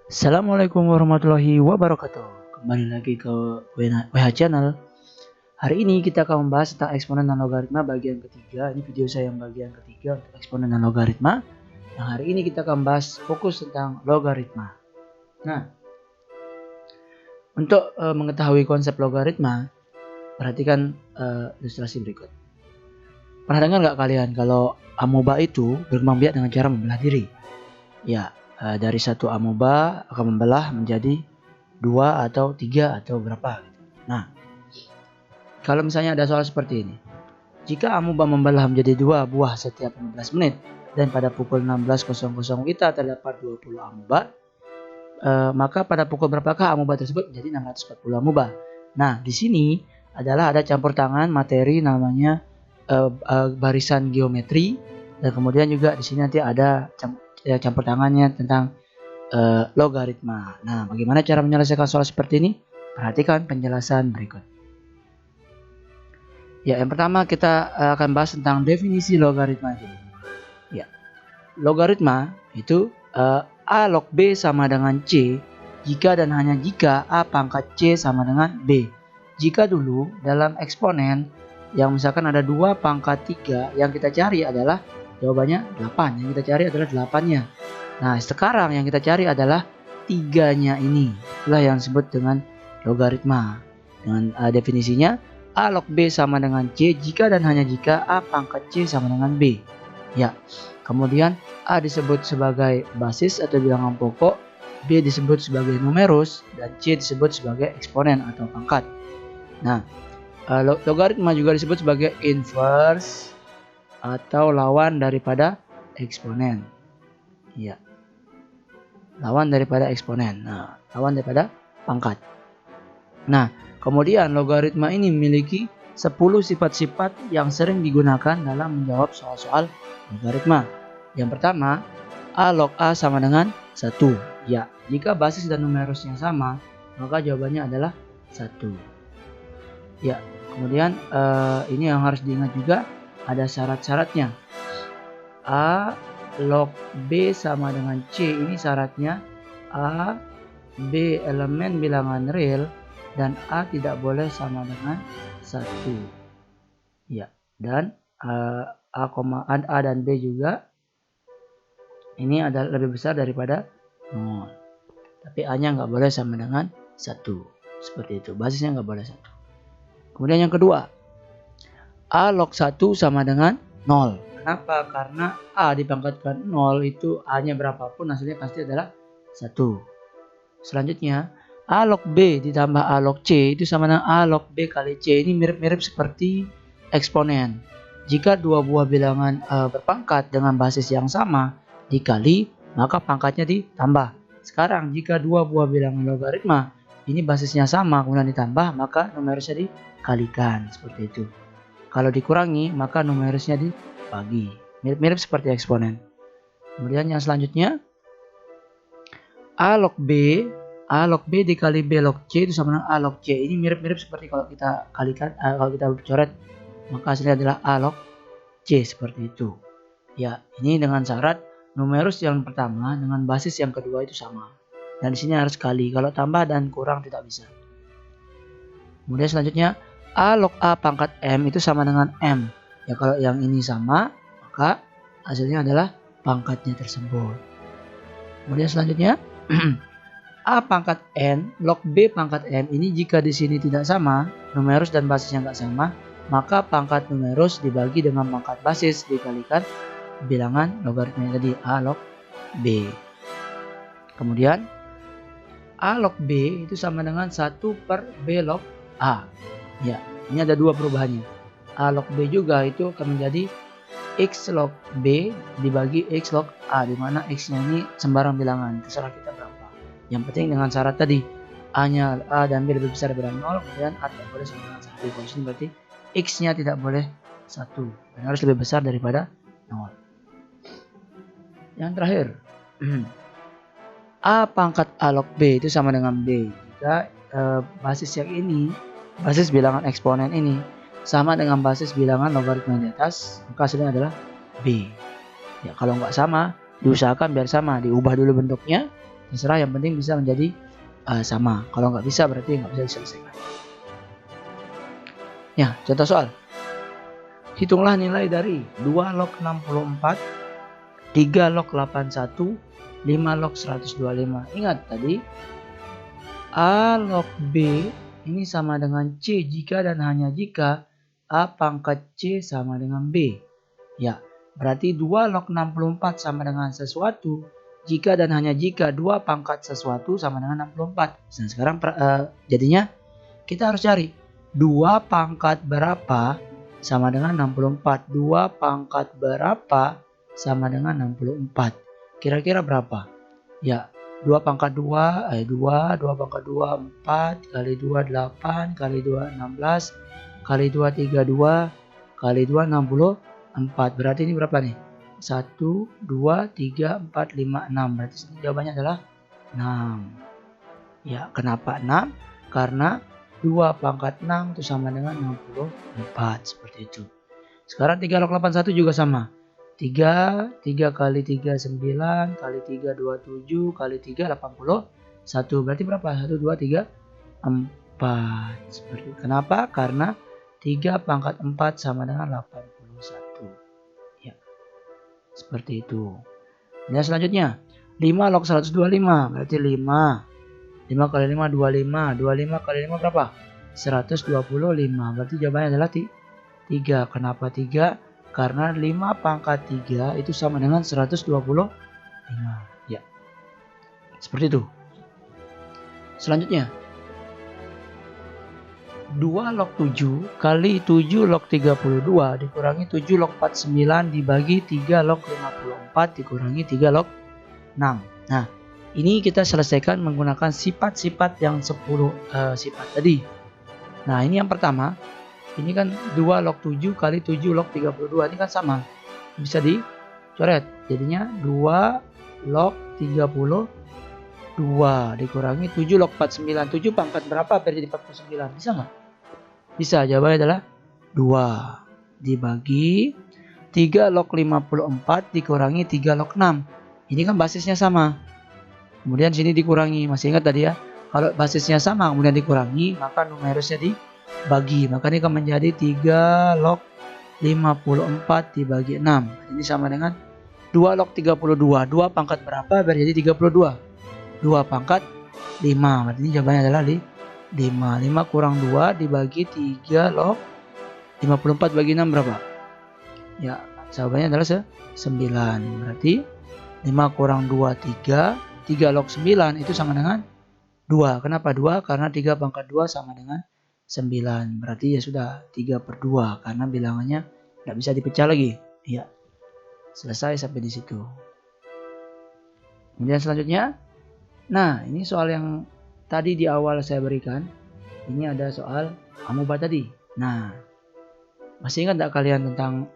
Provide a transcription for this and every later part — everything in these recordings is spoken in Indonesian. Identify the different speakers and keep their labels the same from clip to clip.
Speaker 1: Assalamualaikum warahmatullahi wabarakatuh. Kembali lagi ke WH Channel. Hari ini kita akan membahas tentang eksponen dan logaritma bagian ketiga. Ini video saya yang bagian ketiga untuk eksponen dan logaritma. Nah, hari ini kita akan bahas fokus tentang logaritma. Nah, untuk mengetahui konsep logaritma, perhatikan ilustrasi berikut. Pernah dengar nggak kalian kalau amoeba itu berkembang biak dengan cara membelah diri? Ya, dari satu amoeba akan membelah menjadi 2 atau 3 atau berapa. Nah, kalau misalnya ada soal seperti ini. Jika amoeba membelah menjadi 2 buah setiap 15 menit dan pada pukul 16.00 kita terdapat 20 amoeba, maka pada pukul berapakah amoeba tersebut menjadi 640 amoeba. Nah, di sini adalah ada campur tangan materi namanya barisan geometri, dan kemudian juga di sini nanti ada campur tangannya tentang logaritma. Nah, bagaimana cara menyelesaikan soal seperti ini? Perhatikan penjelasan berikut. Ya, yang pertama kita akan bahas tentang definisi logaritma dulu. Ya, logaritma itu A log B sama dengan C jika dan hanya jika A pangkat C sama dengan B. Jika dulu dalam eksponen yang misalkan ada 2 pangkat 3, yang kita cari adalah jawabannya 8. Yang kita cari adalah 8-nya. Nah, sekarang yang kita cari adalah 3-nya ini. Itulah yang disebut dengan logaritma. Dengan definisinya, A log B sama dengan C jika dan hanya jika A pangkat C sama dengan B. Ya, kemudian A disebut sebagai basis atau bilangan pokok, B disebut sebagai numerus, dan C disebut sebagai eksponen atau pangkat. Nah, logaritma juga disebut sebagai inverse atau lawan daripada eksponen. Ya, lawan daripada eksponen. Nah, lawan daripada pangkat. Nah, kemudian logaritma ini memiliki 10 sifat-sifat yang sering digunakan dalam menjawab soal-soal logaritma. Yang pertama, A log A sama dengan 1. Ya, jika basis dan numerusnya sama, maka jawabannya adalah 1. Ya, kemudian ini yang harus diingat juga, ada syarat-syaratnya. A log B sama dengan C, ini syaratnya A, B elemen bilangan real, dan A tidak boleh sama dengan 1. Ya, dan A, A dan B juga ini adalah lebih besar daripada 0. Tapi A-nya nggak boleh sama dengan 1. Seperti itu, basisnya nggak boleh 1. Kemudian yang kedua, A log 1 sama dengan 0. Kenapa? Karena A dipangkatkan 0 itu A-nya berapapun hasilnya pasti adalah 1. Selanjutnya, A log B ditambah A log C itu sama dengan A log B kali C. Ini mirip-mirip seperti eksponen. Jika dua buah bilangan berpangkat dengan basis yang sama dikali, maka pangkatnya ditambah. Sekarang jika dua buah bilangan logaritma ini basisnya sama kemudian ditambah, maka numerusnya dikalikan. Seperti itu. Kalau dikurangi, maka numerusnya dibagi. Mirip-mirip seperti eksponen. Kemudian yang selanjutnya, A log B dikali B log C itu sama dengan A log C. Ini mirip-mirip seperti kalau kita kalikan, kalau kita coret, maka hasilnya adalah A log C, seperti itu. Ya, ini dengan syarat numerus yang pertama dengan basis yang kedua itu sama. Dan di sini harus kali. Kalau tambah dan kurang tidak bisa. Kemudian selanjutnya, A log A pangkat M itu sama dengan M. Ya, kalau yang ini sama, maka hasilnya adalah pangkatnya tersebut. Kemudian selanjutnya, A pangkat N log B pangkat M ini jika di sini tidak sama, numerus dan basisnya nggak sama, maka pangkat numerus dibagi dengan pangkat basis dikalikan bilangan logaritma tadi A log B. Kemudian A log B itu sama dengan 1 per B log A. Ya, ini ada dua perubahannya. A log B juga itu akan menjadi X log B dibagi X log A, di mana X-nya ini sembarang bilangan, terserah kita berapa. Yang penting dengan syarat tadi, A-nya A dan B lebih besar daripada 0, kemudian A tidak boleh sama dengan 1. Kalau sini berarti X-nya tidak boleh 1, dan harus lebih besar daripada 0. Yang terakhir, A pangkat A log B itu sama dengan B. Jika basis yang ini, basis bilangan eksponen ini, sama dengan basis bilangan logaritma di atas, maka hasilnya adalah B. Ya, kalau nggak sama, diusahakan biar sama, diubah dulu bentuknya, terserah, yang penting bisa menjadi sama. Kalau nggak bisa berarti nggak bisa diselesaikan. Ya, contoh soal. Hitunglah nilai dari 2 log 64, 3 log 81, 5 log 125. Ingat tadi A log B ini sama dengan C jika dan hanya jika A pangkat C sama dengan B. Ya, berarti 2 log 64 sama dengan sesuatu jika dan hanya jika 2 pangkat sesuatu sama dengan 64. Nah, sekarang jadinya kita harus cari 2 pangkat berapa sama dengan 64. 2 pangkat berapa sama dengan 64. Kira-kira berapa? Ya, 2 pangkat 2, 2 pangkat 2, 4, kali 2, 8, kali 2, 16, kali 2, 32, kali 2, 64. Berarti ini berapa nih? 1, 2, 3, 4, 5, 6. Berarti jawabannya adalah 6. Ya, kenapa 6? Karena 2 pangkat 6 itu sama dengan 64. Seperti itu. Sekarang 3 log 81 juga sama. 3 kali 3 9, kali 3 27, kali 3 81. Berarti berapa? 1, 2, 3, 4. Seperti itu. Kenapa? Karena 3 pangkat 4 sama dengan 81. Ya. Seperti itu. Dan selanjutnya 5 log 125. Berarti 5 kali 5 25. 25 kali 5 berapa? 125. Berarti jawabannya adalah 3. Kenapa 3? Karena 5 pangkat 3 itu sama dengan 125. Ya. Seperti itu. Selanjutnya 2 log 7 kali 7 log 32 dikurangi 7 log 49 dibagi 3 log 54 dikurangi 3 log 6. Nah, ini kita selesaikan menggunakan sifat-sifat yang 10 sifat tadi. Nah, ini yang pertama. Ini kan 2 log 7 kali 7 log 32. Ini kan sama. Bisa dicoret. Jadinya 2 log 32 dikurangi 7 log 49. 7 pangkat berapa biar jadi 49? Bisa nggak? Bisa. Jawabannya adalah 2 dibagi 3 log 54 dikurangi 3 log 6. Ini kan basisnya sama. Kemudian sini dikurangi. Masih ingat tadi ya? Kalau basisnya sama kemudian dikurangi, maka numerusnya dibagi. Maka ini akan menjadi 3 log 54 dibagi 6. Ini sama dengan 2 log 32. 2 pangkat berapa biar jadi 32? 2 pangkat 5. Berarti ini jawabannya adalah 5. 5 kurang 2 dibagi 3 log 54 bagi 6 berapa? Ya, jawabannya adalah 9. Berarti 5 kurang 2 3. 3 log 9 itu sama dengan 2. Kenapa 2? Karena 3 pangkat 2 sama dengan 9. Berarti ya sudah 3/2 karena bilangannya nggak bisa dipecah lagi. Ya. Selesai sampai di situ. Kemudian selanjutnya, nah ini soal yang tadi di awal saya berikan. Ini ada soal amoeba tadi. Nah, masih ingat nggak kalian tentang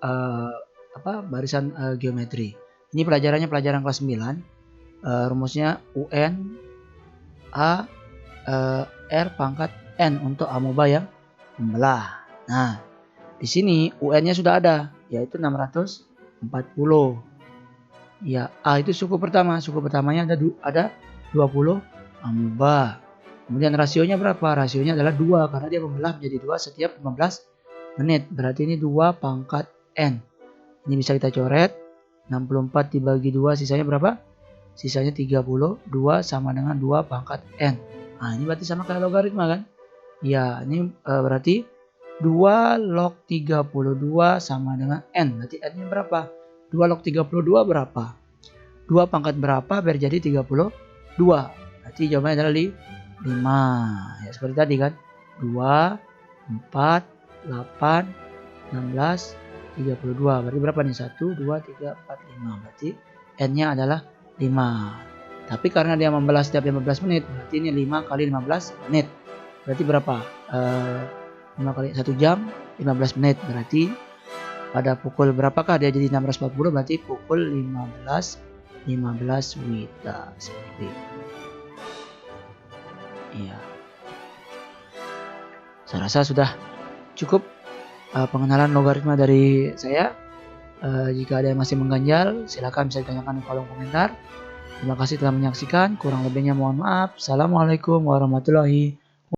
Speaker 1: barisan geometri? Ini pelajaran kelas 9. Rumusnya UN A R pangkat N untuk amoeba yang membelah. Nah, di sini UN-nya sudah ada, yaitu 640. Ya, A itu suku pertama. Suku pertamanya ada 20 amoeba. Kemudian rasionya berapa? Rasionya adalah 2 karena dia membelah menjadi 2 setiap 15 menit. Berarti ini 2 pangkat N. Ini bisa kita coret. 64 dibagi 2 sisanya berapa? Sisanya 32 sama dengan 2 pangkat N. Nah, ini berarti sama kayak logaritma kan? Ya, ini berarti 2 log 32 sama dengan N. Berarti N-nya berapa? 2 log 32 berapa? 2 pangkat berapa biar jadi 32? Berarti jawabannya adalah 5. Ya, seperti tadi kan? 2, 4, 8, 16, 32. Berarti berapa nih? 1, 2, 3, 4, 5. Berarti N-nya adalah 5. Tapi karena dia membelah setiap 15 menit, berarti ini 5 kali 15 menit. Berarti berapa? 5 kali 1 jam 15 menit. Berarti pada pukul berapakah dia jadi 640? Berarti pukul 15 WITA. Seperti itu. Iya. Saya rasa sudah cukup pengenalan logaritma dari saya. Jika ada yang masih mengganjal, silakan bisa ditanyakan di kolom komentar. Terima kasih telah menyaksikan, kurang lebihnya mohon maaf. Assalamualaikum warahmatullahi